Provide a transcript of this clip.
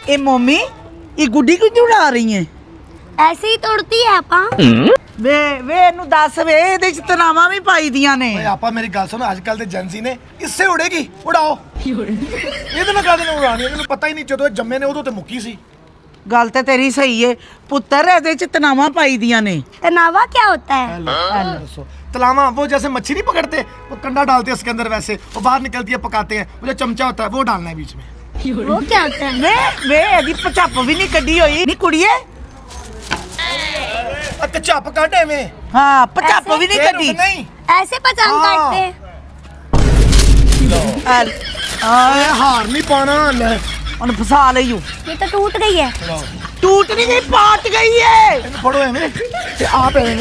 ए mummy ये गुड्डी क्यों उड़ा रही है? ऐसे ही तोड़ती है आपा। वे ਇਹਨੂੰ ਦੱਸ ਵੇ ਇਹਦੇ ਚ ਤਨਾਵਾਂ ਵੀ ਪਾਈ ਦੀਆਂ ਨੇ। ਓਏ ਆਪਾ ਮੇਰੀ ਗੱਲ ਸੁਣ, ਅੱਜ ਕੱਲ ਦੇ ਜੈਂਸੀ ਨੇ ਇਸੇ ਉੜੇਗੀ, ਉਡਾਓ। ਇਹਦੇ ਨਾਲ ਕਾਹਦੇ ਨਾਲ ਉਡਾਣੀ? ਮੈਨੂੰ ਪਤਾ ਹੀ ਨਹੀਂ, ਜਦੋਂ ਇਹ ਜੰਮੇ ਨੇ ਉਦੋਂ ਤੇ ਮੁੱਕੀ ਸੀ। ਗੱਲ ਤੇ ਤੇਰੀ ਸਹੀ ਹੈ ਪੁੱਤਰ, ਇਹਦੇ ਚ ਤਨਾਵਾਂ ਪਾਈ ਦੀਆਂ ਨੇ। तनावा क्या होता है? हेलो तलावा वो जैसे मच्छी नहीं पकड़ते, वो कंडा डालते हैं उसके अंदर, वैसे वो बाहर निकलती है, पकाते हैं, वो जो चमचा होता है वो डालना है बीच में। वो क्या होता है? ਵੇ ਇਹਦੀ ਪਚੱਪ ਵੀ ਨਹੀਂ ਕੱਢੀ ਹੋਈ ਨਹੀਂ ਕੁੜੀਏ। झप काटे में ਹਾਂ ਪਚੱਪ ਵੀ ਨਹੀਂ फिर ਕੱਢੀ। नहीं ऐसे पचान हाँ। काटते हैं। आए हार नहीं पाना ले। ਉਹਨੂੰ ਫਸਾ ਲਈਓ। ये तो टूट गई है। ਟੂਟ ਨਹੀਂ ਗਈ, ਪਾਟ ਗਈ ਏ। फड़ो एवें ते आप एवें